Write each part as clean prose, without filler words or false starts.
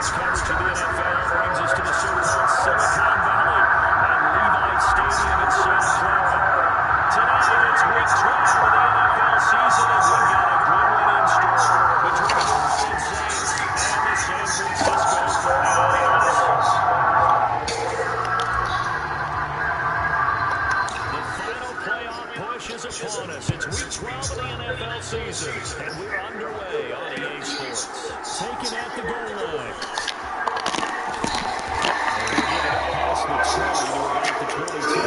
sports coverage of the NFL brings us to the so-called Silicon Valley at Levi Stadium in Santa Clara. Today, it's week 12 of the NFL season, and we've got a good one in store between the New Orleans Saints and the San Francisco 49ers. The final playoff push is upon us. It's week 12 of the NFL season, and we're underway on EA Sports. Taken at the goal line. And we'll get it up past the 20 to about the 22.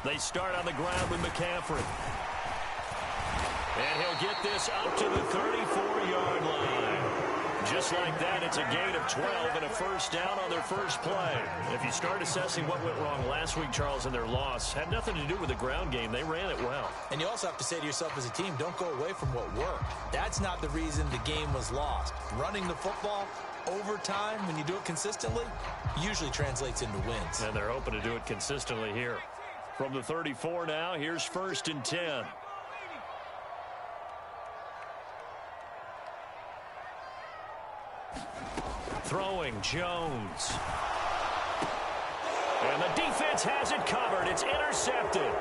They start on the ground with McCaffrey. And he'll get this up to the 34-yard line. Just like that, it's a gain of 12 and a first down on their first play. If you start assessing what went wrong last week, Charles, in their loss, had nothing to do with the ground game. They ran it well. And you also have to say to yourself as a team, don't go away from what worked. That's not the reason the game was lost. Running the football over time, when you do it consistently, usually translates into wins. And they're hoping to do it consistently here. From the 34 now, here's 1st and 10. Throwing Jones. And the defense has it covered. It's intercepted.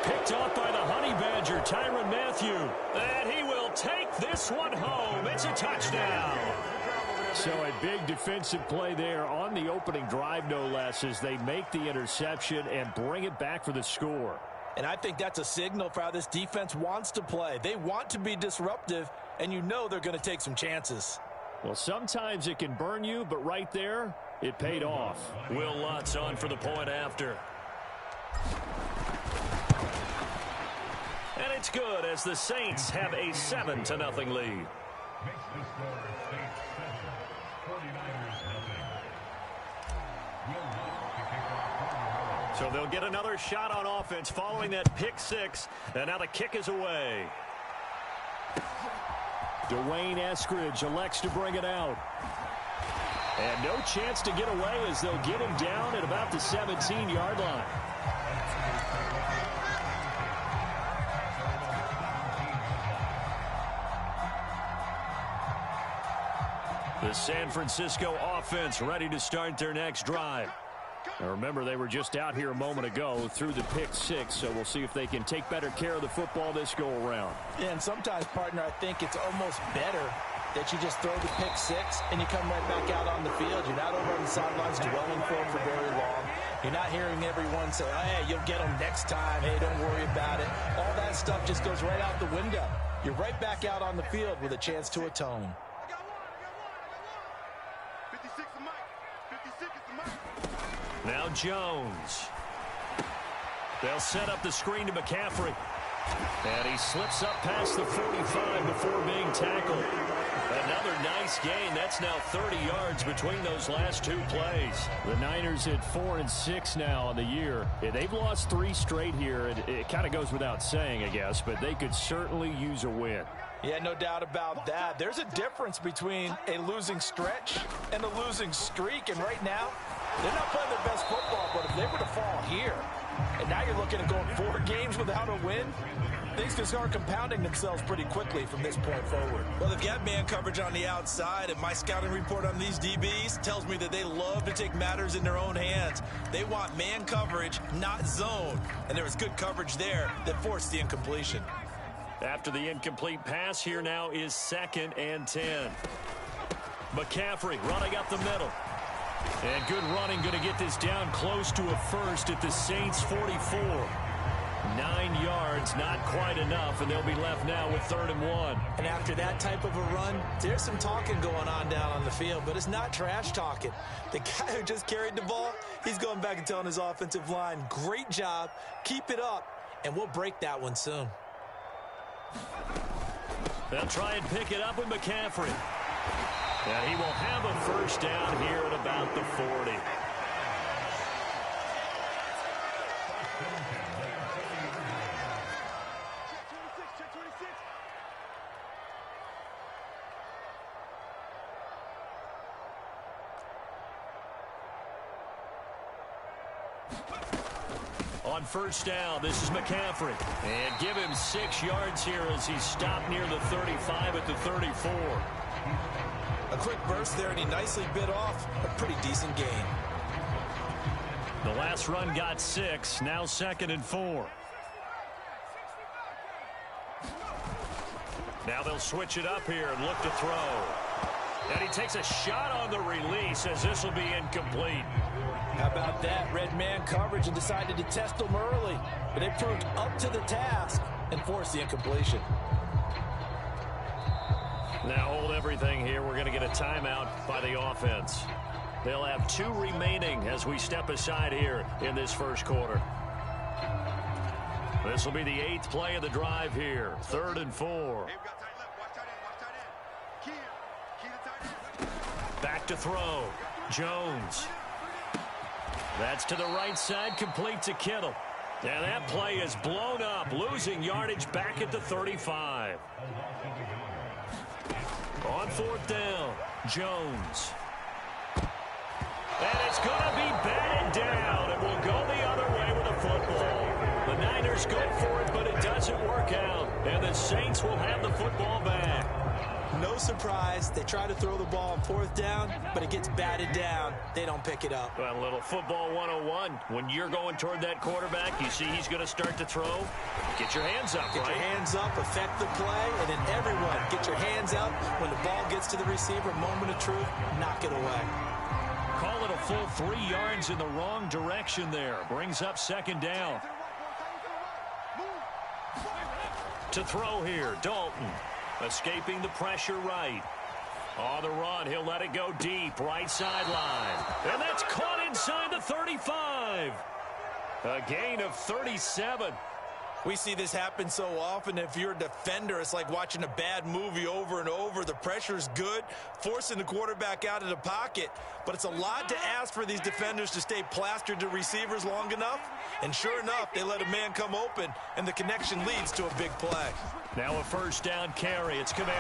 Picked off by the Honey Badger, Tyrann Mathieu. And he will take this one home. It's a touchdown. So a big defensive play there on the opening drive, no less, as they make the interception and bring it back for the score. And I think that's a signal for how this defense wants to play. They want to be disruptive, and you know they're going to take some chances. Well, sometimes it can burn you, but right there, it paid off. Will Lutz on for the point after. And it's good as the Saints have a 7-0 lead. So they'll get another shot on offense following that pick six. And now the kick is away. Dwayne Eskridge elects to bring it out. And no chance to get away as they'll get him down at about the 17-yard line. The San Francisco offense ready to start their next drive. Now remember, they were just out here a moment ago through the pick six, so we'll see if they can take better care of the football this go-around. Yeah, and sometimes, partner, I think it's almost better that you just throw the pick six and you come right back out on the field. You're not over on the sidelines dwelling for it for very long. You're not hearing everyone say, oh, hey, you'll get them next time. Hey, don't worry about it. All that stuff just goes right out the window. You're right back out on the field with a chance to atone. Now Jones. They'll set up the screen to McCaffrey. And he slips up past the 45 before being tackled. Another nice gain. That's now 30 yards between those last two plays. The Niners at 4-6 now on the year. Yeah, they've lost 3 straight here. It kind of goes without saying, I guess, but they could certainly use a win. Yeah, no doubt about that. There's a difference between a losing stretch and a losing streak. And right now, they're not playing their best football, but if they were to fall here, and now you're looking at going 4 games without a win, things can start compounding themselves pretty quickly from this point forward. Well, they've got man coverage on the outside, and my scouting report on these DBs tells me that they love to take matters in their own hands. They want man coverage, not zone. And there was good coverage there that forced the incompletion. After the incomplete pass, here now is 2nd and 10. McCaffrey running up the middle. And good running, going to get this down close to a first at the Saints' 44. 9 yards, not quite enough, and they'll be left now with 3rd and 1. And after that type of a run, there's some talking going on down on the field, but it's not trash talking. The guy who just carried the ball, he's going back and telling his offensive line, great job, keep it up, and we'll break that one soon. They'll try and pick it up with McCaffrey. And he will have a first down here at about the 40. on first down. This is McCaffrey. And give him 6 yards here as he's stopped near the 35 at the 34. A quick burst there, and he nicely bit off a pretty decent gain. The last run got 6. Now 2nd and 4. Now they'll switch it up here and look to throw. And he takes a shot on the release as this will be incomplete. How about that? Red man coverage and decided to test them early. But they proved up to the task and forced the incompletion. Now hold everything here. We're going to get a timeout by the offense. They'll have 2 remaining as we step aside here in this first quarter. This will be the 8th play of the drive here. 3rd and 4. Back to throw. Jones. That's to the right side, complete to Kittle. And that play is blown up, losing yardage back at the 35. On 4th down, Jones. And it's going to be batted down, and we'll go the other way with the football. The Niners go for it, but it doesn't work out. And the Saints will have the football back. No surprise. They try to throw the ball on 4th down, but it gets batted down. They don't pick it up. Well, a little football 101. When you're going toward that quarterback, you see he's going to start to throw. Get your hands up, Get right? your hands up, affect the play, and then everyone get your hands up. When the ball gets to the receiver, moment of truth, knock it away. Call it a full 3 yards in the wrong direction there. Brings up 2nd down. To throw here, Dalton. Escaping the pressure right. On the run, he'll let it go deep, right sideline. And that's caught inside the 35. A gain of 37. We see this happen so often. If you're a defender, it's like watching a bad movie over and over. The pressure's good, forcing the quarterback out of the pocket. But it's a lot to ask for these defenders to stay plastered to receivers long enough. And sure enough, they let a man come open, and the connection leads to a big play. Now a 1st down carry. It's Kamara.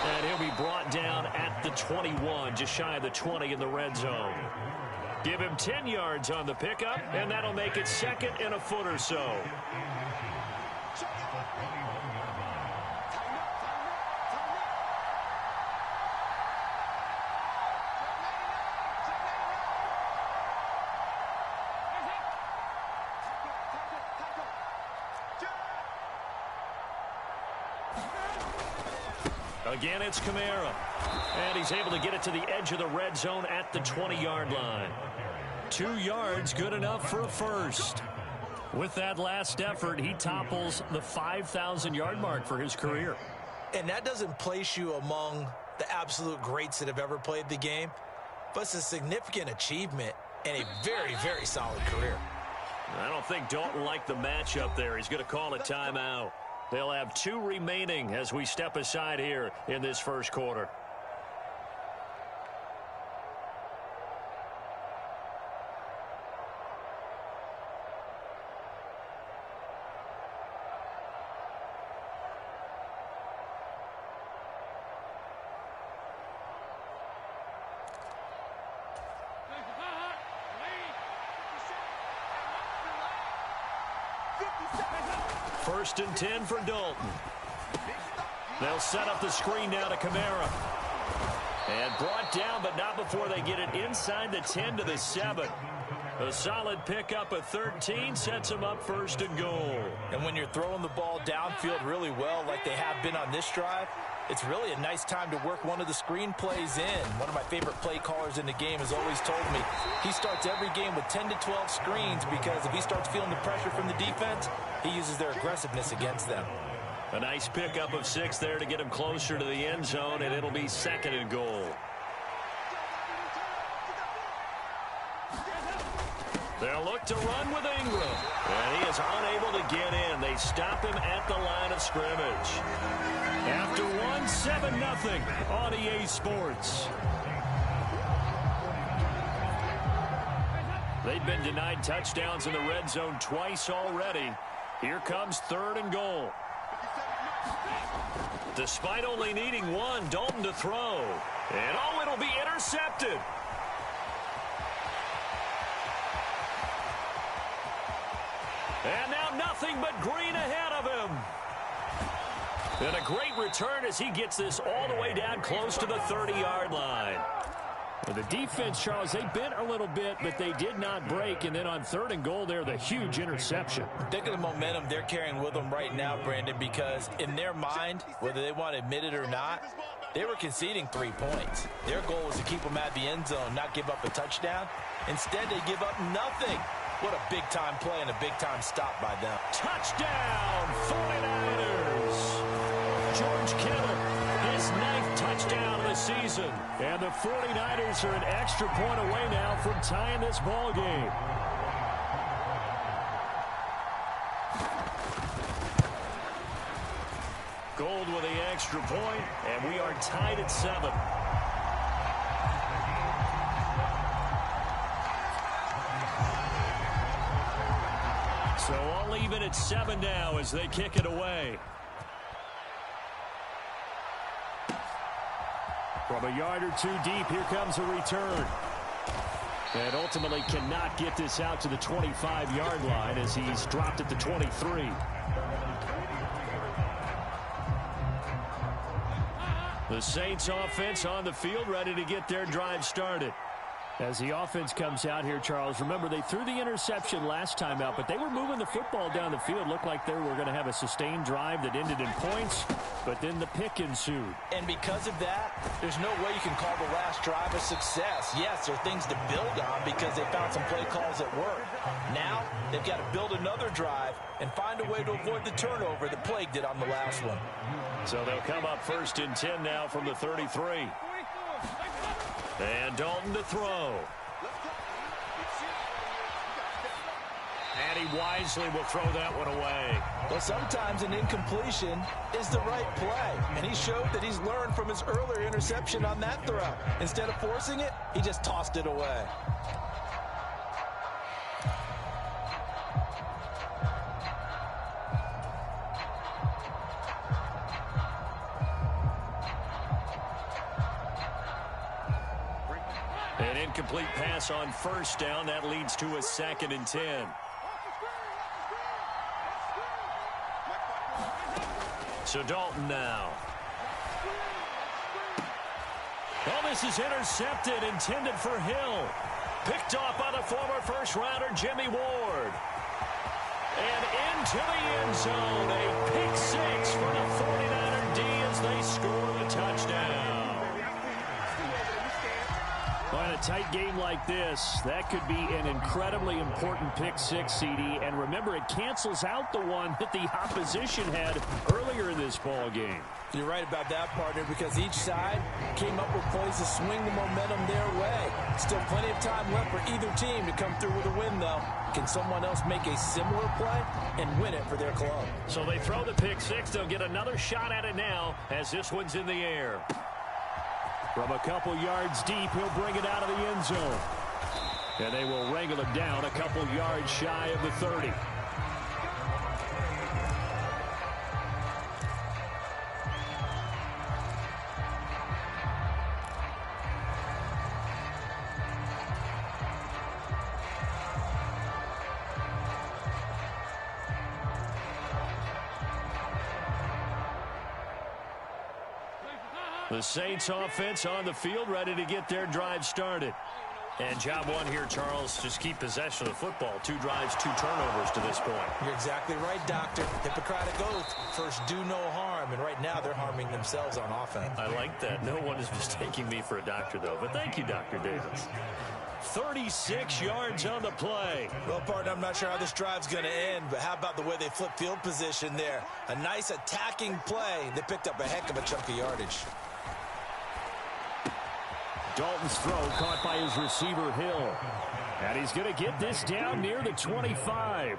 And he'll be brought down at the 21, just shy of the 20 in the red zone. Give him 10 yards on the pickup, and that'll make it 2nd and a foot or so. Again, it's Kamara. And he's able to get it to the edge of the red zone at the 20-yard line. 2 yards, good enough for a first. With that last effort, he topples the 5,000-yard mark for his career. And that doesn't place you among the absolute greats that have ever played the game, but it's a significant achievement and a very, very solid career. I don't think Dalton liked the matchup there. He's going to call a timeout. They'll have 2 remaining as we step aside here in this first quarter. First and 10 for Dalton. They'll set up the screen now to Kamara. And brought down, but not before they get it inside the 10 to the 7. A solid pickup of 13 sets him up 1st and goal. And when you're throwing the ball downfield really well like they have been on this drive, it's really a nice time to work one of the screen plays in. One of my favorite play callers in the game has always told me he starts every game with 10 to 12 screens because if he starts feeling the pressure from the defense, he uses their aggressiveness against them. A nice pickup of 6 there to get him closer to the end zone, and it'll be 2nd and goal. They'll look to run with Ingram. And he is unable to get in. They stop him at the line of scrimmage. After 7-0 on EA Sports. They've been denied touchdowns in the red zone twice already. Here comes 3rd and goal. Despite only needing 1, Dalton to throw. And it'll be intercepted. And now nothing but green ahead of him. And a great return as he gets this all the way down close to the 30-yard line. Well, the defense, Charles, they bent a little bit, but they did not break. And then on 3rd and goal there, the huge interception. Think of the momentum they're carrying with them right now, Brandon, because in their mind, whether they want to admit it or not, they were conceding 3 points. Their goal was to keep them at the end zone, not give up a touchdown. Instead, they give up nothing. What a big-time play and a big-time stop by them. Touchdown, 49ers. George Kittle, his 9th touchdown of the season. And the 49ers are an extra point away now from tying this ball game. Gold with the extra point, and we are tied at 7. So all even at 7 now as they kick it away. From a yard or 2 deep, here comes a return. And ultimately cannot get this out to the 25-yard line as he's dropped at the 23. The Saints offense on the field, ready to get their drive started. As the offense comes out here, Charles, remember they threw the interception last time out, but they were moving the football down the field. Looked like they were going to have a sustained drive that ended in points, but then the pick ensued. And because of that, there's no way you can call the last drive a success. Yes, there are things to build on because they found some play calls that work. Now, they've got to build another drive and find a way to avoid the turnover that plagued it on the last one. So they'll come up 1st and 10 now from the 33. And Dalton to throw. And he wisely will throw that one away. Well, sometimes an incompletion is the right play. And he showed that he's learned from his earlier interception on that throw. Instead of forcing it, he just tossed it away. An incomplete pass on 1st down. That leads to a 2nd and 10. So Dalton now. Oh, this is intercepted, intended for Hill. Picked off by the former first-rounder Jimmy Ward. And into the end zone. A pick 6 for the 49er D as they score the touchdown. Well, in a tight game like this, that could be an incredibly important pick 6, CD. And remember, it cancels out the one that the opposition had earlier in this ball game. You're right about that, partner, because each side came up with plays to swing the momentum their way. Still plenty of time left for either team to come through with a win, though. Can someone else make a similar play and win it for their club? So they throw the pick 6. They'll get another shot at it now as this one's in the air. From a couple yards deep, he'll bring it out of the end zone. And they will wrangle him down a couple yards shy of the 30. The Saints offense on the field, ready to get their drive started. And job one here, Charles, just keep possession of the football. 2 drives, 2 turnovers to this point. You're exactly right, Doctor. Hippocratic oath. First, do no harm. And right now, they're harming themselves on offense. I like that. No one is mistaking me for a doctor, though. But thank you, Dr. Davis. 36 yards on the play. Well, partner, I'm not sure how this drive's going to end, but how about the way they flip field position there? A nice attacking play. They picked up a heck of a chunk of yardage. Dalton's throw caught by his receiver, Hill. And he's going to get this down near the 25.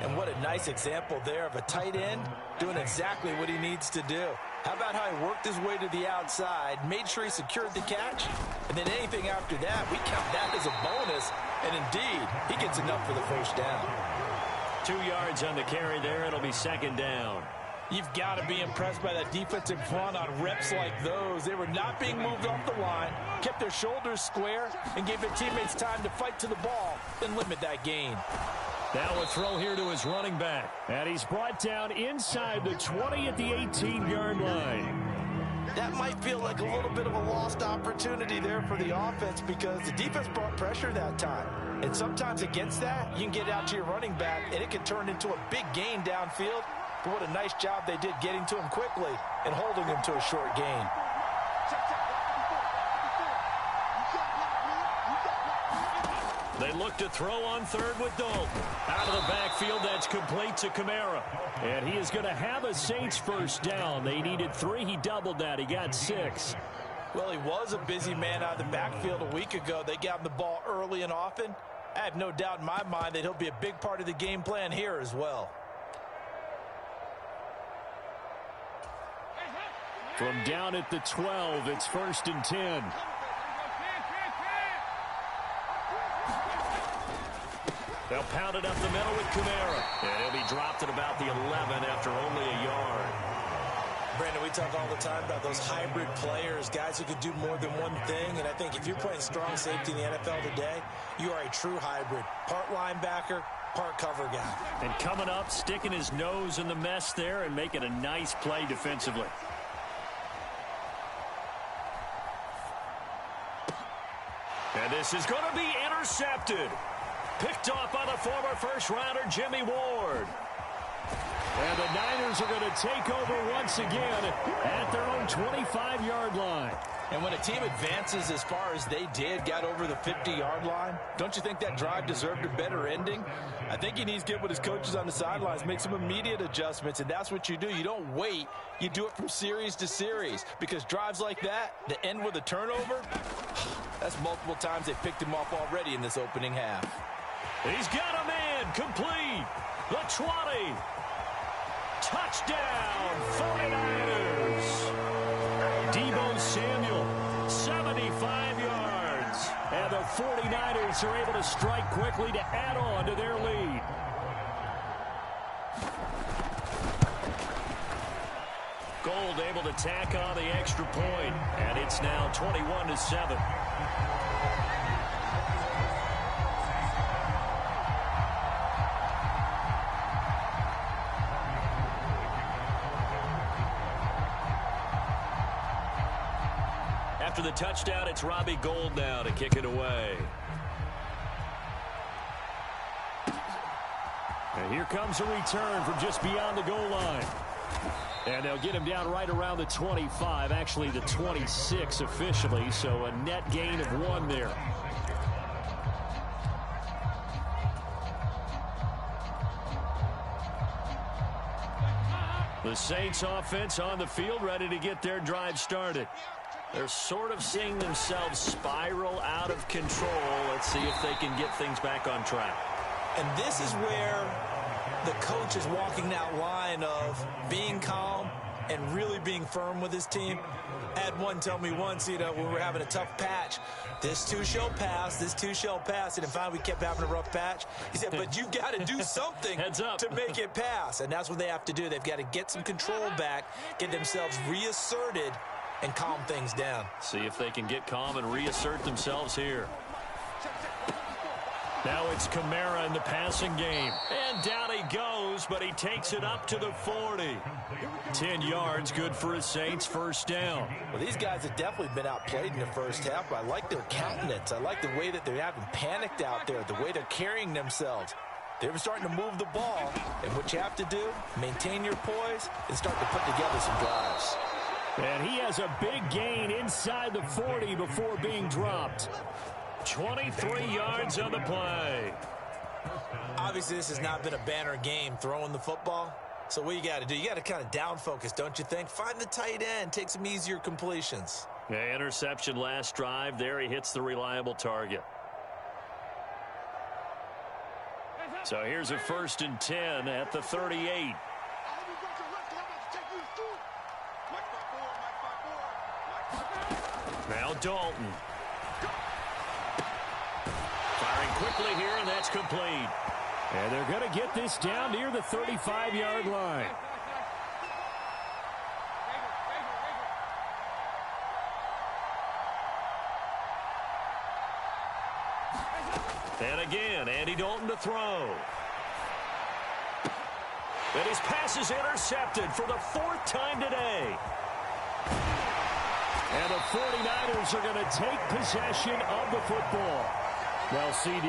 And what a nice example there of a tight end doing exactly what he needs to do. How about how he worked his way to the outside, made sure he secured the catch, and then anything after that, we count that as a bonus. And indeed, he gets enough for the first down. 2 yards on the carry there. It'll be 2nd down. You've got to be impressed by that defensive front on reps like those. They were not being moved off the line, kept their shoulders square, and gave their teammates time to fight to the ball and limit that gain. Now a throw here to his running back. And he's brought down inside the 20 at the 18-yard line. That might feel like a little bit of a lost opportunity there for the offense because the defense brought pressure that time. And sometimes against that, you can get out to your running back, and it can turn into a big gain downfield. But what a nice job they did getting to him quickly and holding him to a short gain. They look to throw on third with Dalton. Out of the backfield, that's complete to Kamara. And he is going to have a Saints first down. They needed 3. He doubled that. He got 6. Well, he was a busy man out of the backfield a week ago. They got him the ball early and often. I have no doubt in my mind that he'll be a big part of the game plan here as well. From down at the 12, it's 1st and 10. They'll pound it up the middle with Kamara. And he'll be dropped at about the 11 after only a yard. Brandon, we talk all the time about those hybrid players, guys who could do more than one thing. And I think if you're playing strong safety in the NFL today, you are a true hybrid. Part linebacker, part cover guy. And coming up, sticking his nose in the mess there and making a nice play defensively. And this is going to be intercepted. Picked off by the former first-rounder Jimmy Ward. And the Niners are going to take over once again at their own 25-yard line. And when a team advances as far as they did, got over the 50-yard line, don't you think that drive deserved a better ending? I think he needs to get with his coaches on the sidelines, make some immediate adjustments, and that's what you do. You don't wait. You do it from series to series because drives like that end with a turnover, that's multiple times they picked him off already in this opening half. He's got a man complete. The 20. Touchdown, 49ers. Deebo Samuel, 75 yards. And the 49ers are able to strike quickly to add on to their lead. Gold able to tack on the extra point. And it's now 21-7. After the touchdown, it's Robbie Gould now to kick it away. And here comes a return from just beyond the goal line. And they'll get him down right around the 25, actually the 26 officially, so a net gain of 1 there. The Saints offense on the field, ready to get their drive started. They're sort of seeing themselves spiral out of control. Let's see if they can get things back on track. And this is where the coach is walking that line of being calm and really being firm with his team. I had one tell me once, when we were having a tough patch, this too shall pass, this too shall pass. And finally we kept having a rough patch. He said, but you've got to do something to make it pass. And that's what they have to do. They've got to get some control back, get themselves reasserted, and calm things down. See if they can get calm and reassert themselves here. Now it's Kamara in the passing game. And down he goes, but he takes it up to the 40. 10 yards, good for his Saints, first down. Well, these guys have definitely been outplayed in the first half, but I like their countenance. I like the way that they haven't panicked out there, the way they're carrying themselves. They're starting to move the ball, and what you have to do, maintain your poise and start to put together some drives. And he has a big gain inside the 40 before being dropped. 23 yards on the play. Obviously, this has not been a banner game throwing the football. So what you got to do, you got to kind of down focus, don't you think? Find the tight end, take some easier completions. Yeah, interception last drive. There he hits the reliable target. So here's a 1st and 10 at the 38. Now Dalton. Firing quickly here, and that's complete. And they're going to get this down near the 35-yard line. And again, Andy Dalton to throw. And his pass is intercepted for the 4th time today. And the 49ers are going to take possession of the football. Well, CD,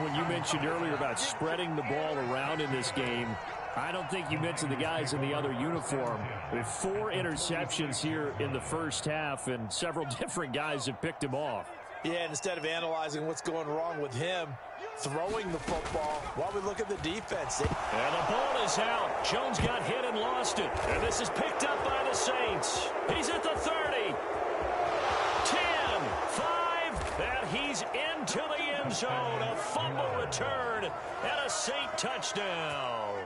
when you mentioned earlier about spreading the ball around in this game, I don't think you mentioned the guys in the other uniform. With 4 interceptions here in the first half, and several different guys have picked him off. Yeah, and instead of analyzing what's going wrong with him, throwing the football while we look at the defense. And the ball is out. Jones got hit and lost it. And this is picked up by the Saints. He's at the 30. 10, 5, and he's into the end zone. A fumble return and a Saint touchdown.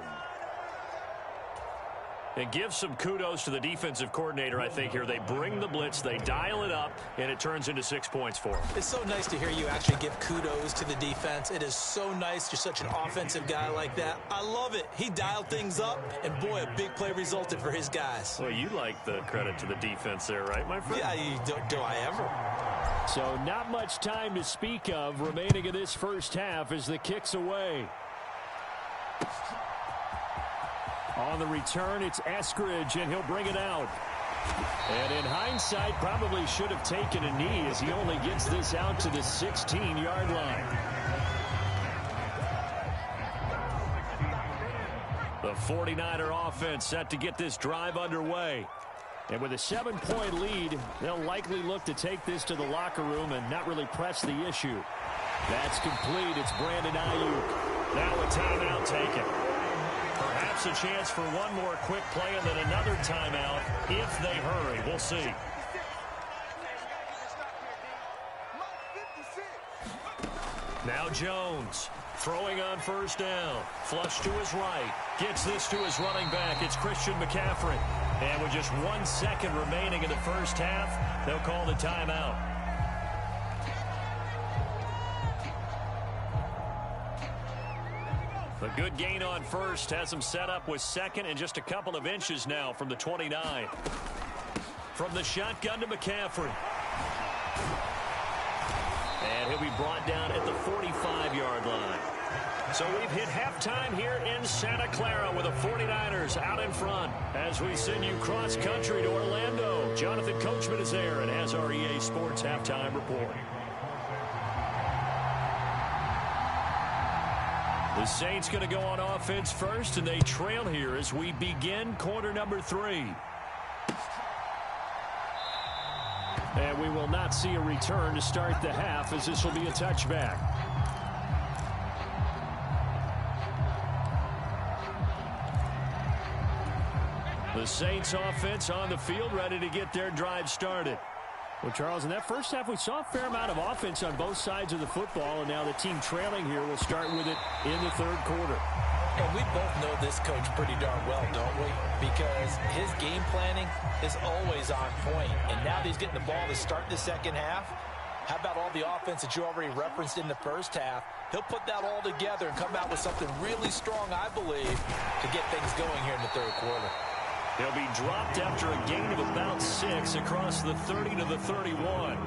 And give some kudos to the defensive coordinator, I think, here. They bring the blitz, they dial it up, and it turns into 6 points for them. It's so nice to hear you actually give kudos to the defense. It is so nice. You're such an offensive guy like that. I love it. He dialed things up, and boy, a big play resulted for his guys. Well, you like the credit to the defense there, right, my friend? Yeah, do I ever? So not much time to speak of remaining in this first half as the kick's away. On the return, it's Eskridge, and he'll bring it out. And in hindsight, probably should have taken a knee as he only gets this out to the 16-yard line. The 49er offense set to get this drive underway. And with a 7-point lead, they'll likely look to take this to the locker room and not really press the issue. That's complete. It's Brandon Ayuk. Now a timeout taken. Perhaps a chance for one more quick play and then another timeout if they hurry. We'll see. Now Jones throwing on first down. Flush to his right. Gets this to his running back. It's Christian McCaffrey. And with just 1 second remaining in the first half, they'll call the timeout. A good gain on first has him set up with second and just a couple of inches now from the 29. From the shotgun to McCaffrey. And he'll be brought down at the 45-yard line. So we've hit halftime here in Santa Clara with the 49ers out in front. As we send you cross-country to Orlando, Jonathan Coachman is there and has our EA Sports halftime report. The Saints going to go on offense first, and they trail here as we begin quarter number 3. And we will not see a return to start the half, as this will be a touchback. The Saints offense on the field, ready to get their drive started. Well, Charles, in that first half, we saw a fair amount of offense on both sides of the football, and now the team trailing here will start with it in the third quarter. And we both know this coach pretty darn well, don't we? Because his game planning is always on point. And now that he's getting the ball to start the second half, how about all the offense that you already referenced in the first half? He'll put that all together and come out with something really strong, I believe, to get things going here in the third quarter. He'll be dropped after a gain of about 6 across the 30 to the 31.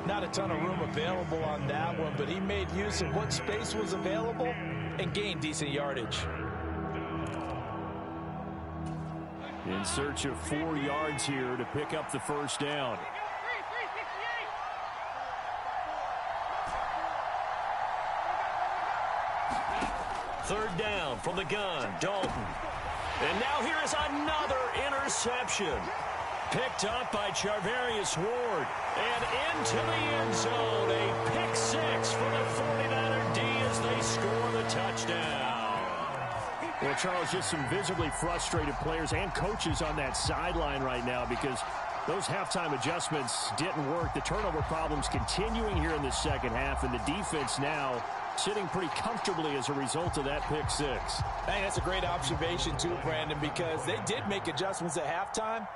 Not a ton of room available on that one, but he made use of what space was available and gained decent yardage. In search of 4 yards here to pick up the first down. Third down from the gun, Dalton. And now here is another interception. Picked up by Charvarius Ward. And into the end zone. A pick 6 for the 49er D as they score the touchdown. Well, Charles, just some visibly frustrated players and coaches on that sideline right now because those halftime adjustments didn't work. The turnover problems continuing here in the second half, and the defense now sitting pretty comfortably as a result of that pick 6. Hey, that's a great observation too, Brandon, because they did make adjustments at halftime.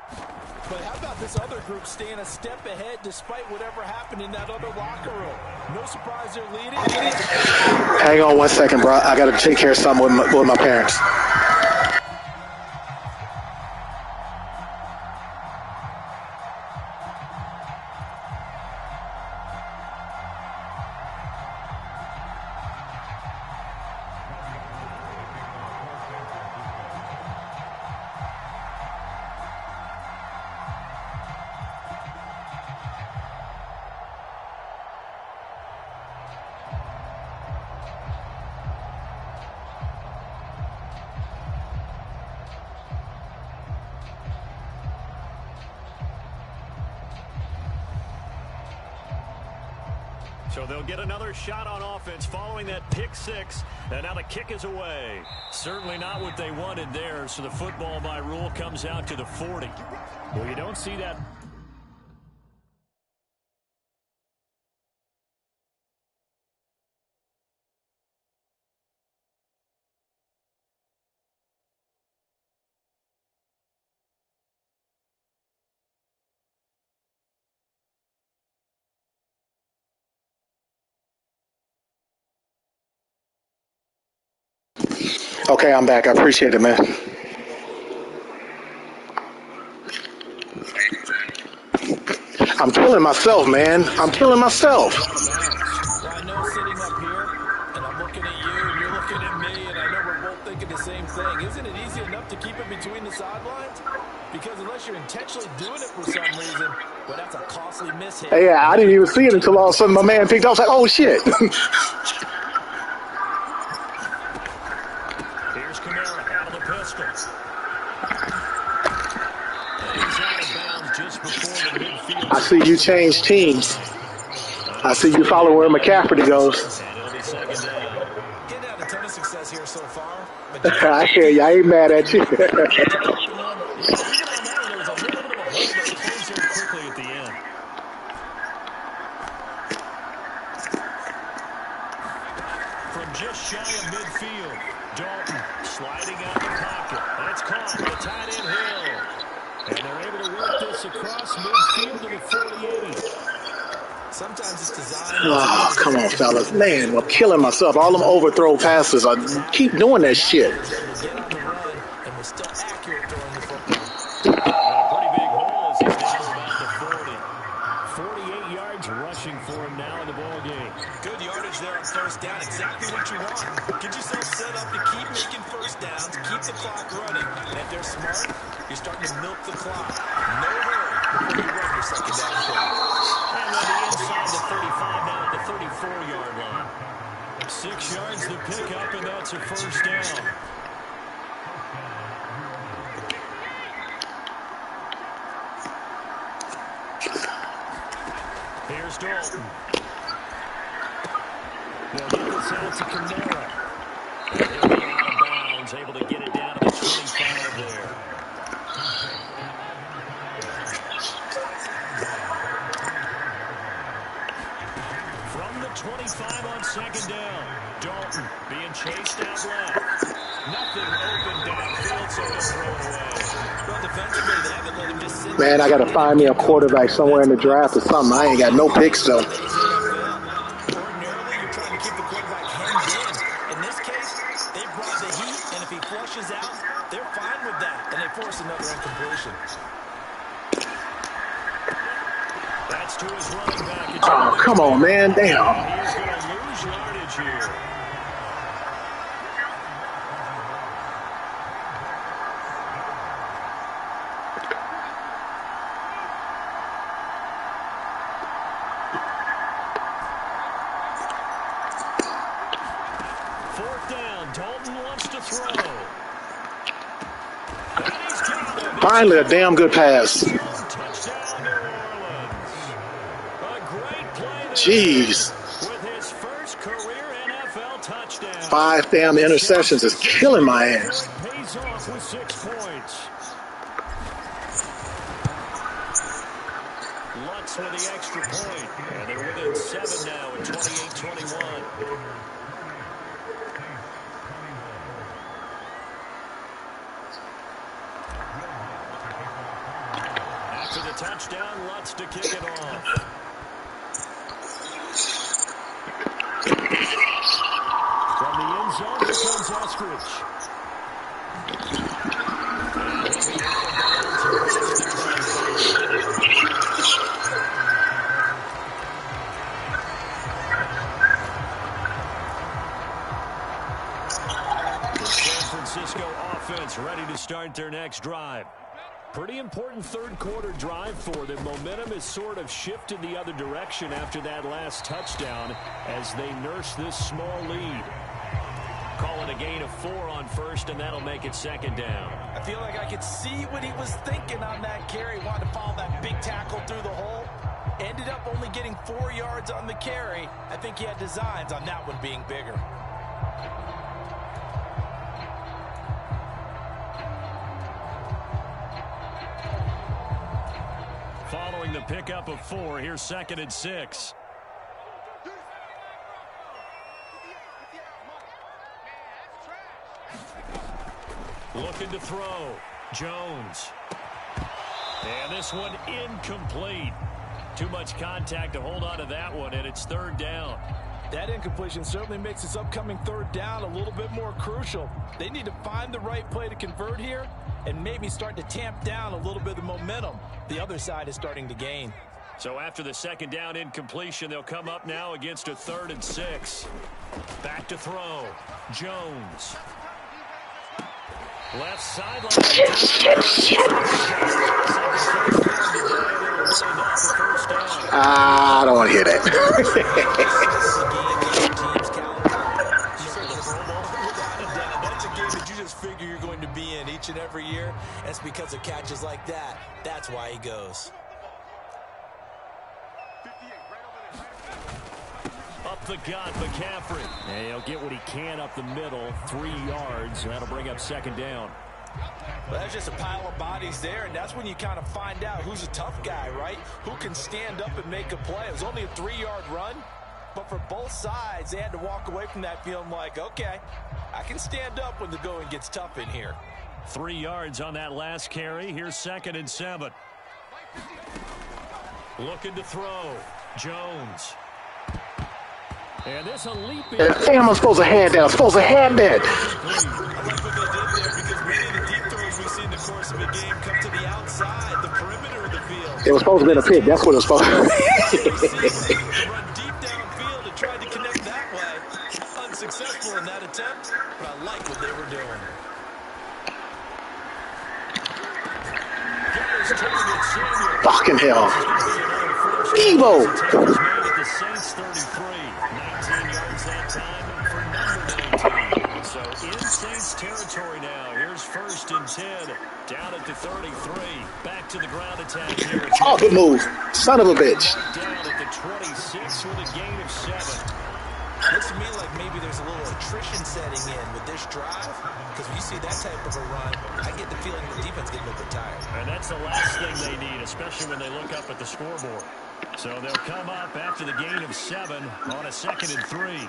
But how about this other group staying a step ahead despite whatever happened in that other locker room? No surprise they're leading. Hang on 1 second, bro. I got to take care of something with my parents. So they'll get another shot on offense following that pick six. And now the kick is away. Certainly not what they wanted there. So the football by rule comes out to the 40. Well, you don't see that. Okay, I'm back. I appreciate it, man. I'm killing myself, man. I'm killing myself. Well, I know sitting up here, and I'm looking at you, and you're looking at me, and I know we're both thinking the same thing. Isn't it easy enough to keep it between the sidelines? Because unless you're intentionally doing it for some reason, well, that's a costly miss hit. Yeah, I didn't even see it until all of a sudden my man picked up. I was like, oh, shit. Here's Kamara out of the pistol. And he's out of bounds just before the midfield. I see you change teams. I see you follow where McCaffrey goes. And it'll be second down. Getting had a ton of success here so far. But I hear you. I ain't mad at you. Even on that one, there was a little bit of a hole that closed in quickly at the end. From just shy of midfield, Dalton sliding out of the pocket. And it's caught by tight end Hill. And they're able to work this across midfield to the 48. sometimes it's designed. Oh, come on, fellas. Man, I'm killing myself. All them overthrow passes. I keep doing that shit. Get on the run, and we're still accurate throwing the football. A pretty big hole as he's down about the 40. 48 yards rushing for him now in the ball game. Good yardage there on first down. Exactly what you want. Get yourself set up to keep making first downs, keep the clock running. And if they're smart, you're starting to milk the clock. No hurry before you run your second down play. And on the inside the 35, now at the 34-yard line. 6 yards to pick up, and that's a first down. Here's Dalton. They'll get this out to Kamara. He'll be out of bounds, able to get it down to the 25 there. From the 25 on second down, Dalton being chased out left. Nothing open downfield, so he'll throw it away. Well, defensively, they haven't let him just sit. Man, I got to find me a quarterback somewhere in the draft or something. I ain't got no picks, though. Ordinarily, you're trying to keep the quarterback hemmed in. In this case, they brought the heat, and if he flushes out, they're fine with that, and they force another incompletion. That's to his running back. Oh, come on, man. Damn. He's going to lose yardage here. Fourth down. Dalton wants to throw. And he's got him. Finally, a damn good pass. Touchdown, New Orleans. A great play there Jeez. with his first career NFL touchdown. 5 damn interceptions is killing my ass. Pays off with 6 points. Lutz with the extra point. And they're within 7 now at 28-21. After the touchdown, Lutz to kick it off. From the end zone, here comes Eskridge. The San Francisco offense ready to start their next drive. Pretty important third quarter drive for them. Momentum has sort of shifted the other direction after that last touchdown as they nurse this small lead. Call it a gain of 4 on first, and that'll make it second down. I feel like I could see what he was thinking on that carry. Wanted to follow that big tackle through the hole. Ended up only getting 4 yards on the carry. I think he had designs on that one being bigger. Following the pickup of 4, here's 2nd and 6. Looking to throw. Jones. And this one incomplete. Too much contact to hold on to that one, and it's 3rd down. That incompletion certainly makes this upcoming 3rd down a little bit more crucial. They need to find the right play to convert here and maybe start to tamp down a little bit of the momentum the other side is starting to gain. So after the 2nd down incompletion, they'll come up now against a 3rd and 6. Back to throw. Jones. Left sideline. I don't want to hear that. That's a game that you just figure you're going to be in each and every year. And it's because of catches like that. That's why he goes. Up the gut, McCaffrey. And he'll get what he can up the middle. 3 yards. That'll bring up 2nd down. Well, that's just a pile of bodies there, and that's when you kind of find out who's a tough guy, right? Who can stand up and make a play. It was only a 3-yard run, but for both sides, they had to walk away from that feeling like, okay, I can stand up when the going gets tough in here. 3 yards on that last carry. Here's 2nd and 7. Looking to throw. Jones. And this a leap. Damn, I'm supposed to have that. I'm supposed to have that. I like what they did there because many of the deep throws we see in the course of a game come to the outside, the perimeter of the field. It was supposed to be a pick. That's what it was supposed to be. Run deep downfield and tried to connect that way. Unsuccessful in that attempt, but I like what they were doing. Fucking hell. Evo. The Saints 33. 19 yards that time for number 19. So in Saints territory now. Here's 1st and 10. Down at the 33. Back to the ground attack here. Off it move. Son of a bitch. Down at the 26 with a gain of 7. Looks to me like maybe there's a little attrition setting in with this drive, because when you see that type of a run, I get the feeling the defense getting a little bit tired. And that's the last thing they need, especially when they look up at the scoreboard. So they'll come up after the gain of 7 on a 2nd and 3.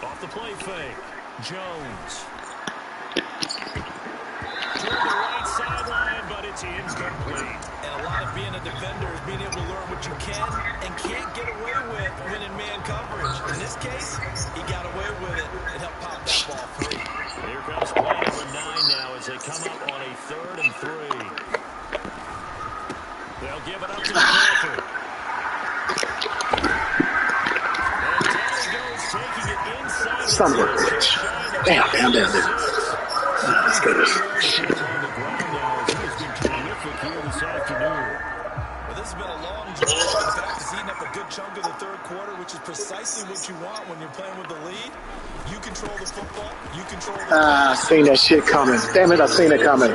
Off the play fake. Jones. Toward the right sideline, but it's incomplete. And a lot of being a defender is being able to learn what you can and can't get away with when in man coverage. In this case, he got away with it and helped pop that ball free. Here comes play number 9 now as they come up on a 3rd and 3. They'll give it up to McCaffrey. And down he goes, taking it inside. Son of a bitch. Damn. Let's go this. Well, this has been a long drive. In fact, it's eating up a good chunk of the 3rd quarter, which is precisely what you want when you're playing with the lead. You control the football. You control the I seen that shit coming. Damn it, I seen it coming.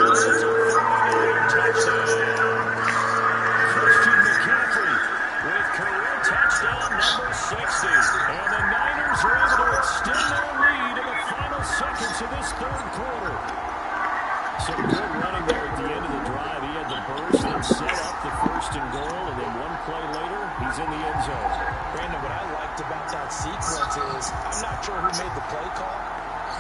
And the Niners are able to extend their lead in the final seconds of this 3rd quarter. Some good running there at the end of the drive. He had the burst and set up the 1st and goal, and then one play later, he's in the end zone. Brandon, what I liked about that sequence is I'm not sure who made the play call,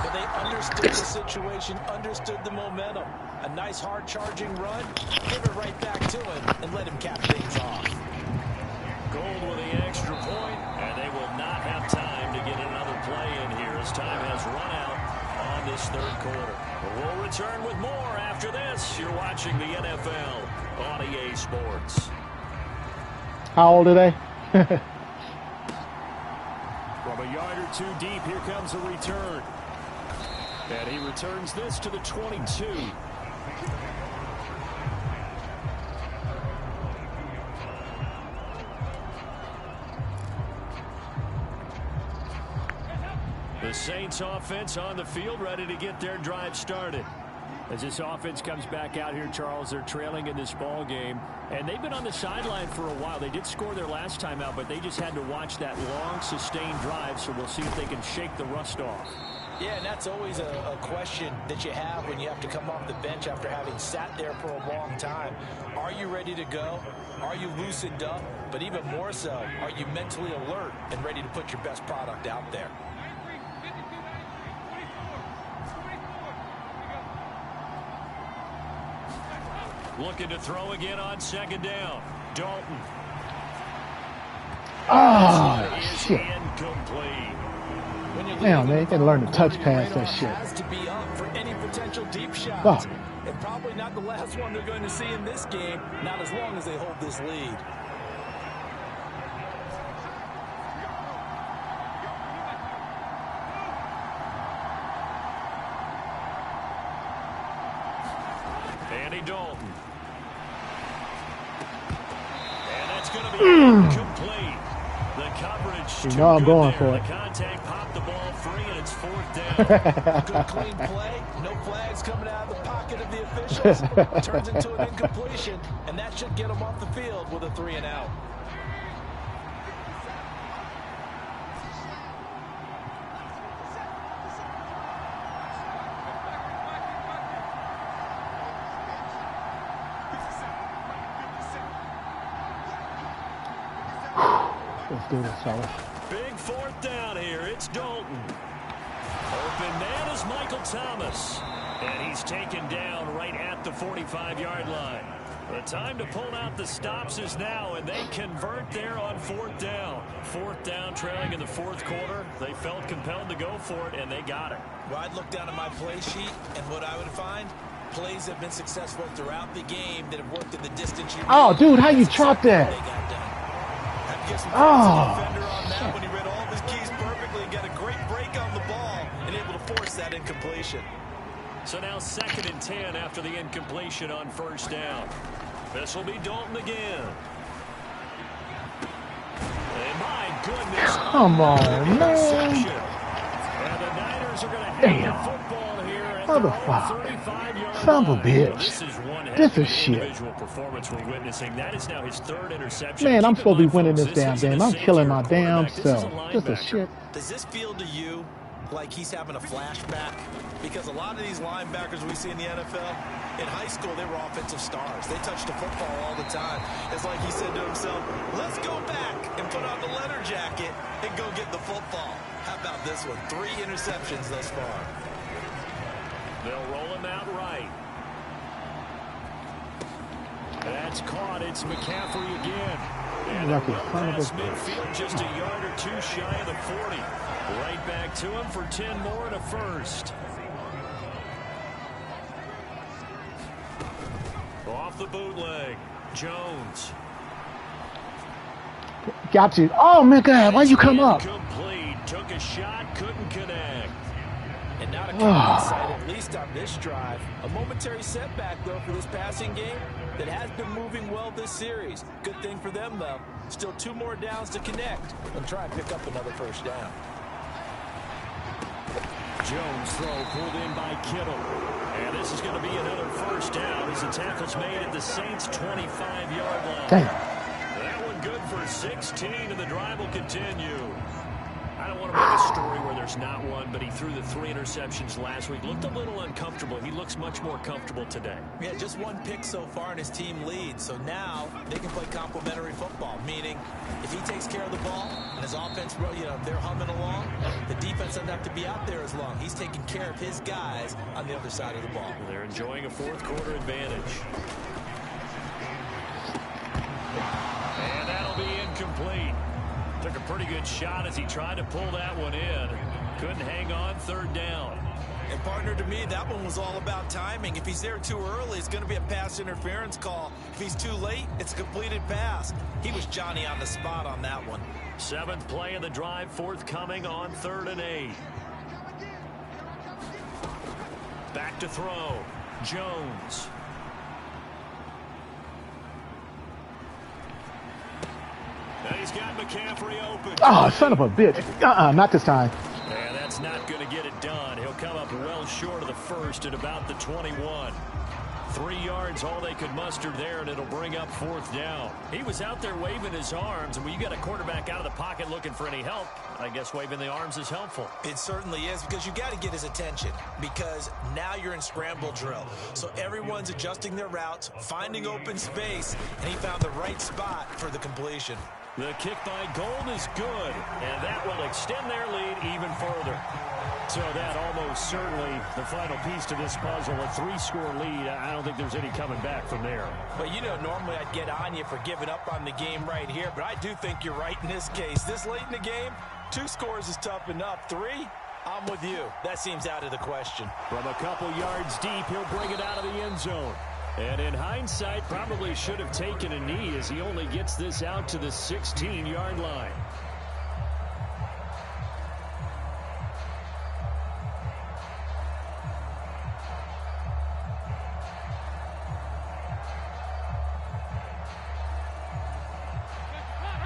but they understood the situation, understood the momentum. A nice hard charging run, give it right back to him, and let him cap things off. Gold with the extra point, and they will not have time to get another play in here as time has run out on this 3rd quarter. We'll return with more after this. You're watching the NFL on EA Sports. How old are they? From a yard or 2 deep, here comes a return. And he returns this to the 22. The Saints offense on the field, ready to get their drive started. As this offense comes back out here, Charles, they're trailing in this ball game, and they've been on the sideline for a while. They did score their last time out, but they just had to watch that long, sustained drive, so we'll see if they can shake the rust off. Yeah, and that's always a question that you have when you have to come off the bench after having sat there for a long time. Are you ready to go? Are you loosened up? But even more so, are you mentally alert and ready to put your best product out there? Looking to throw again on second down. Dalton. Shit. Incomplete. Damn, man, you gotta learn to touch past that shit. Has to be up for any potential deep shots. Oh. And probably not the last one they're going to see in this game, not as long as they hold this lead. Andy Dalton. And that's going to be incomplete. The coverage. You know I'm going for it. The contact popped the ball free, and it's fourth down. Good clean play. No flags coming out of the pocket of the officials. Turns into an incompletion, and that should get them off the field with a 3-and-out. Let's do this, fellas. Big fourth down here. It's Dalton. Open man is Michael Thomas. And he's taken down right at the 45-yard line. The time to pull out the stops is now, and they convert there on fourth down. Fourth down, trailing in the fourth quarter. They felt compelled to go for it, and they got it. Well, I'd look down at my play sheet, and what I would find, plays have been successful throughout the game that have worked in the distance. Oh, dude, how you chopped that? Oh, defender on that when he read all of his keys perfectly and got a great break on the ball and able to force that incompletion. So now 2nd and 10 after the incompletion on first down. This will be Dalton again. And my goodness. Come on, man. And the Niners are going to hang the football here at Motherfucker. the 35-yard Son of a line. bitch. This is one This is heck of an shit. individual performance we're witnessing. That is now his 3rd interception. Man, I'm Keep in supposed to be mind, winning folks, this damn isn't game. a I'm safety killing or my damn quarterback. This is a self. This is linebacker. shit. Does this feel to you like he's having a flashback? Because a lot of these linebackers we see in the NFL, in high school, they were offensive stars. They touched the football all the time. It's like he said to himself, let's go back and put on the leather jacket and go get the football. How about this one? 3 interceptions thus far. They'll roll him out right. That's caught. It's McCaffrey again. And Lucky they'll son of a pass bitch. midfield just a yard or two shy of the 40. Right back to him for 10 more and a first. Off the bootleg. Jones. Got you. Oh, my God. Why'd you come up? Incomplete. Took a shot. Couldn't connect. And not a common sight, at least on this drive. A momentary setback, though, for this passing game that has been moving well this series. Good thing for them, though. Still 2 more downs to connect and try and pick up another first down. Jones throw pulled in by Kittle. And this is going to be another first down as the tackle's made at the Saints' 25-yard line. Damn. That one good for 16, and the drive will continue. I don't want to make a story where there's not one, but he threw the 3 interceptions last week. Looked a little uncomfortable. He looks much more comfortable today. Yeah, just 1 pick so far and his team leads. So now they can play complementary football, meaning if he takes care of the ball and his offense, they're humming along, the defense doesn't have to be out there as long. He's taking care of his guys on the other side of the ball. They're enjoying a 4th quarter advantage. And that'll be incomplete. Took a pretty good shot as he tried to pull that one in. Couldn't hang on, 3rd down. And partner, to me, that one was all about timing. If he's there too early, it's going to be a pass interference call. If he's too late, it's a completed pass. He was Johnny on the spot on that one. 7th play of the drive forthcoming on 3rd and 8. Back to throw. Jones. And he's got McCaffrey open. Oh, son of a bitch. Not this time. And that's not going to get it done. He'll come up well short of the first at about the 21. 3 yards, all they could muster there, and it'll bring up 4th down. He was out there waving his arms, and when you got a quarterback out of the pocket looking for any help, I guess waving the arms is helpful. It certainly is, because you got to get his attention, because now you're in scramble drill. So everyone's adjusting their routes, finding open space, and he found the right spot for the completion. The kick by Gold is good, and that will extend their lead even further. So that almost certainly the final piece to this puzzle, a 3-score lead. I don't think there's any coming back from there. Well, you know, normally I'd get on you for giving up on the game right here, but I do think you're right in this case. This late in the game, 2 scores is tough enough. 3, I'm with you. That seems out of the question. From a couple yards deep, he'll bring it out of the end zone. And in hindsight, probably should have taken a knee as he only gets this out to the 16-yard line.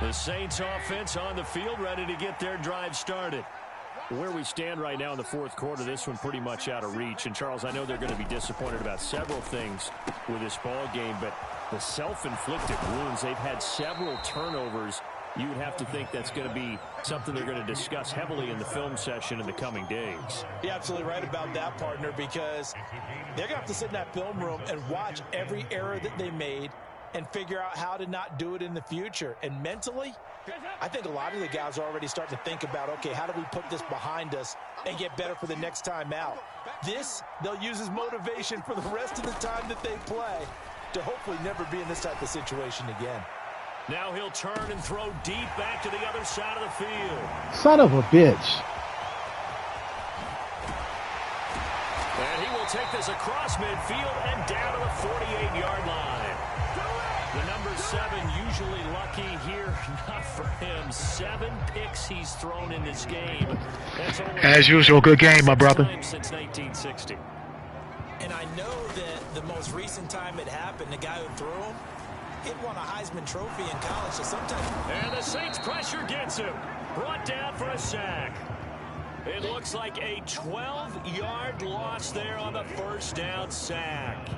The Saints offense on the field, ready to get their drive started. Where we stand right now in the 4th quarter, this one pretty much out of reach. And, Charles, I know they're going to be disappointed about several things with this ball game, but the self-inflicted wounds, they've had several turnovers. You would have to think that's going to be something they're going to discuss heavily in the film session in the coming days. You're absolutely right about that, partner, because they're going to have to sit in that film room and watch every error that they made and figure out how to not do it in the future. And mentally, I think a lot of the guys are already starting to think about, okay, how do we put this behind us and get better for the next time out? This, they'll use as motivation for the rest of the time that they play to hopefully never be in this type of situation again. Now he'll turn and throw deep back to the other side of the field. Son of a bitch. And he will take this across midfield and down to the 48-yard line. The number 7 usually lucky here, not for him. 7 picks he's thrown in this game. That's only as usual, good game, my brother. Since 1960. And I know that the most recent time it happened, the guy who threw him, he won a Heisman Trophy in college, so sometimes... And the Saints pressure gets him. Brought down for a sack. It looks like a 12-yard loss there on the 1st down sack.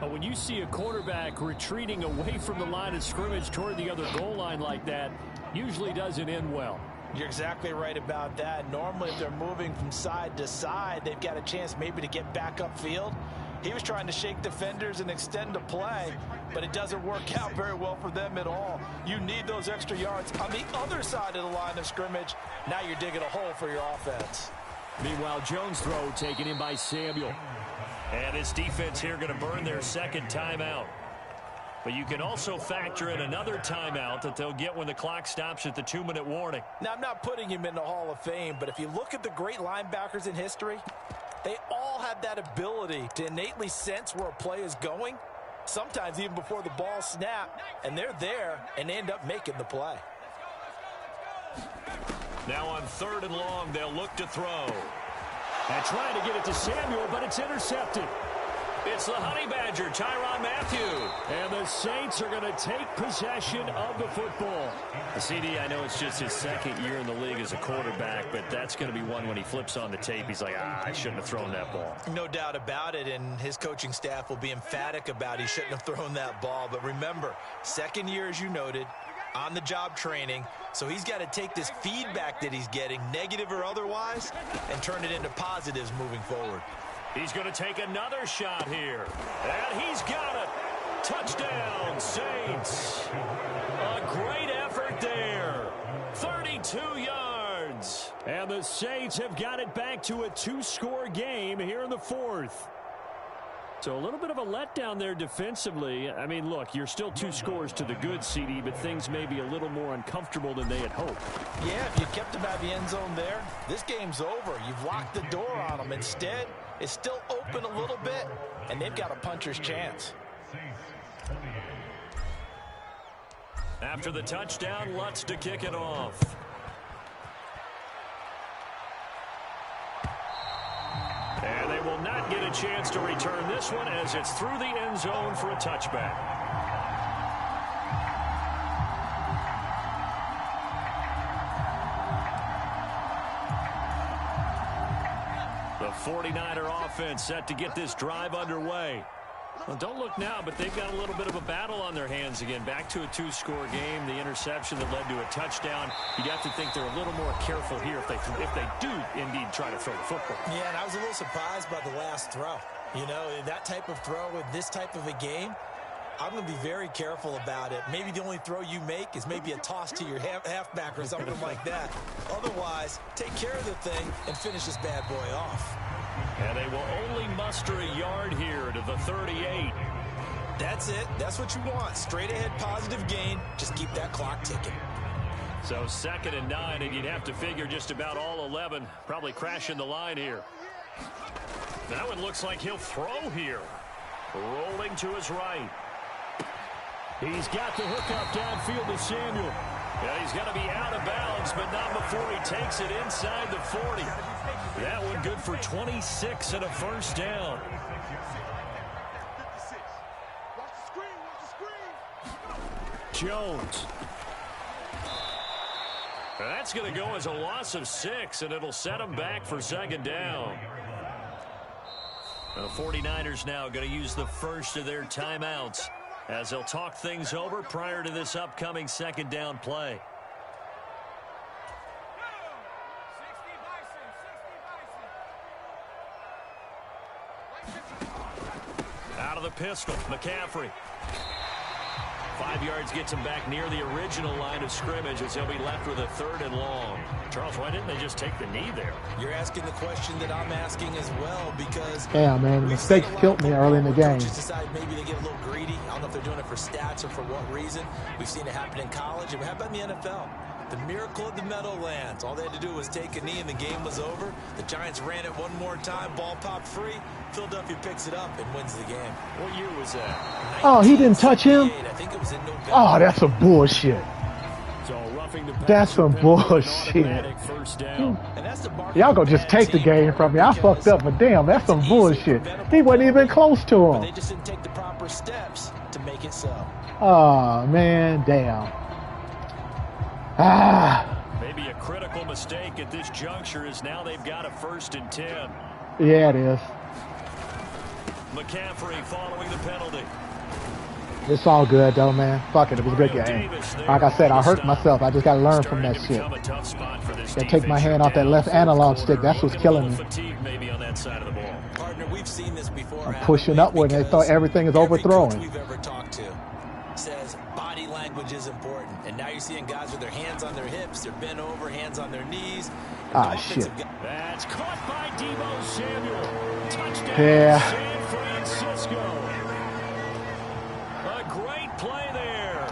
When you see a quarterback retreating away from the line of scrimmage toward the other goal line like that, usually doesn't end well. You're exactly right about that. Normally, if they're moving from side to side, they've got a chance maybe to get back upfield. He was trying to shake defenders and extend the play, but it doesn't work out very well for them at all. You need those extra yards on the other side of the line of scrimmage. Now you're digging a hole for your offense. Meanwhile, Jones' throw taken in by Samuel. And his defense here going to burn their 2nd timeout. But you can also factor in another timeout that they'll get when the clock stops at the 2-minute warning. Now, I'm not putting him in the Hall of Fame, but if you look at the great linebackers in history, they all have that ability to innately sense where a play is going, sometimes even before the ball snapped, and they're there and they end up making the play. Now on 3rd and long, they'll look to throw. And trying to get it to Samuel, but it's intercepted. It's the Honey Badger, Tyrann Mathieu. And the Saints are going to take possession of the football. CD, I know it's just his 2nd year in the league as a quarterback, but that's going to be one when he flips on the tape. He's like, I shouldn't have thrown that ball. No doubt about it, and his coaching staff will be emphatic about he shouldn't have thrown that ball. But remember, 2nd year, as you noted, on-the-job training, so he's got to take this feedback that he's getting, negative or otherwise, and turn it into positives moving forward. He's going to take another shot here, and he's got it. Touchdown, Saints. A great effort there. 32 yards. And the Saints have got it back to a 2-score game here in the 4th. So a little bit of a letdown there defensively. I mean, look, you're still 2 scores to the good, CD, but things may be a little more uncomfortable than they had hoped. Yeah, if you kept them out of the end zone there, this game's over. You've locked the door on them. Instead, it's still open a little bit, and they've got a puncher's chance. After the touchdown, Lutz to kick it off. And they will not get a chance to return this one as it's through the end zone for a touchback. The 49er offense set to get this drive underway. Well, don't look now, but they've got a little bit of a battle on their hands again. Back to a 2-score game. The interception that led to a touchdown. You'd have to think they're a little more careful here if they do indeed try to throw the football. Yeah, and I was a little surprised by the last throw. You know, that type of throw with this type of a game, I'm going to be very careful about it. Maybe the only throw you make is maybe a toss to your halfback or something like that. Otherwise, take care of the thing and finish this bad boy off. And they will only muster a yard here to the 38. That's it. That's what you want. Straight ahead positive gain. Just keep that clock ticking. So 2nd and 9, and you'd have to figure just about all 11 probably crashing the line here. That one looks like he'll throw here. Rolling to his right. He's got the hook up downfield to Samuel. Yeah, he's got to be out of bounds, but not before he takes it inside the 40. That one good for 26 and a first down. Jones. That's going to go as a loss of 6, and it'll set him back for 2nd down. The 49ers now going to use the first of their timeouts as they'll talk things over prior to this upcoming 2nd down play. Out of the pistol, McCaffrey. 5 yards gets him back near the original line of scrimmage as he'll be left with a 3rd and long. Charles, why didn't they just take the knee there? You're asking the question that I'm asking as well, because Yeah, man, the mistakes killed me early in the game. Coaches decide maybe they get a little greedy. I don't know if they're doing it for stats or for what reason. We've seen it happen in college, and how about in the NFL? The miracle of the Meadowlands. All they had to do was take a knee and the game was over. The Giants ran it one more time. Ball popped free. Philadelphia picks it up and wins the game. What year was that? Oh, he didn't touch him? I think it was in November. Oh, that's some bullshit. So roughing the pass, That's some bullshit. First down. And that's the Y'all gonna just take the game from me. I fucked up, but damn, that's some bullshit. He wasn't even close to But they him. just didn't take the proper steps to make it so. Oh, man, damn. Ah, Maybe a critical mistake at this juncture is now they've got a 1st and 10. yeah, it is. McCaffrey following the penalty. It's all good, though, man. Fuck it, it was a good game. Like I said, I hurt myself. I just gotta learn from that shit. Gotta take my hand off that left analog stick. That's what's killing me. Maybe on that side of the ball. Partner, we've seen this before. I'm pushing upward, and they thought everything is overthrowing. Every coach we've ever talked to says body language is important. And now you're seeing guys with their hands on their hips, they're bent over, hands on their knees. Ah, shit. That's caught by Deebo Samuel. Touchdown, Yeah. San Francisco. A great play there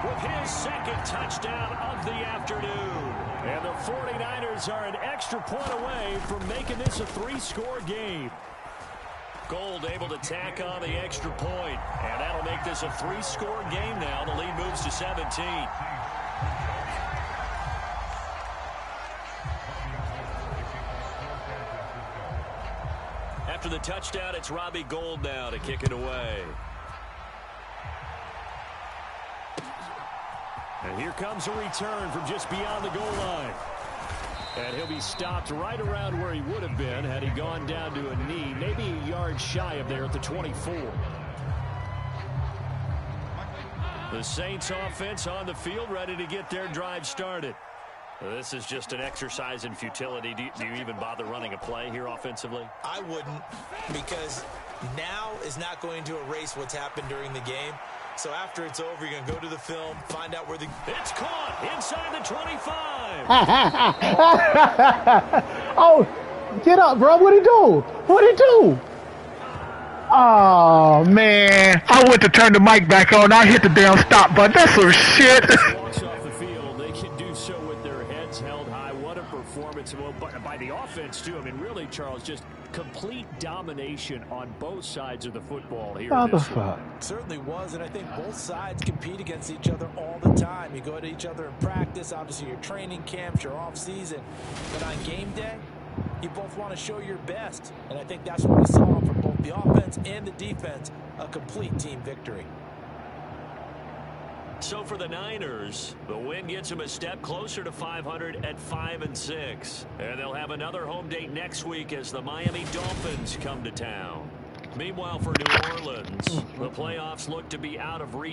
with his 2nd touchdown of the afternoon. And the 49ers are an extra point away from making this a 3-score game. Gold able to tack on the extra point, and that'll make this a 3-score game now. The lead moves to 17. After the touchdown, it's Robbie Gould now to kick it away. And here comes a return from just beyond the goal line. And he'll be stopped right around where he would have been had he gone down to a knee, maybe a yard shy of there at the 24. The Saints offense on the field, ready to get their drive started. This is just an exercise in futility. Do you even bother running a play here offensively? I wouldn't, because now is not going to erase what's happened during the game. So after it's over, you're going to go to the film, find out where the... It's caught inside the 25. Oh, get up, bro. What'd he do? What'd he do? Oh, man. I went to turn the mic back on. I hit the damn stop button. That's some shit. Walks off the field. They can do so with their heads held high. What a performance by the offense, too. I mean, really, Charles, just complete domination on both sides of the football here. What the fuck? Certainly was, and I think both sides compete against each other all the time. You go to each other in practice, obviously your training camps, your off season, but on game day, you both want to show your best, and I think that's what we saw from both the offense and the defense, a complete team victory. So for the Niners, the win gets them a step closer to 500 at 5-6. And they'll have another home date next week as the Miami Dolphins come to town. Meanwhile, for New Orleans, the playoffs look to be out of reach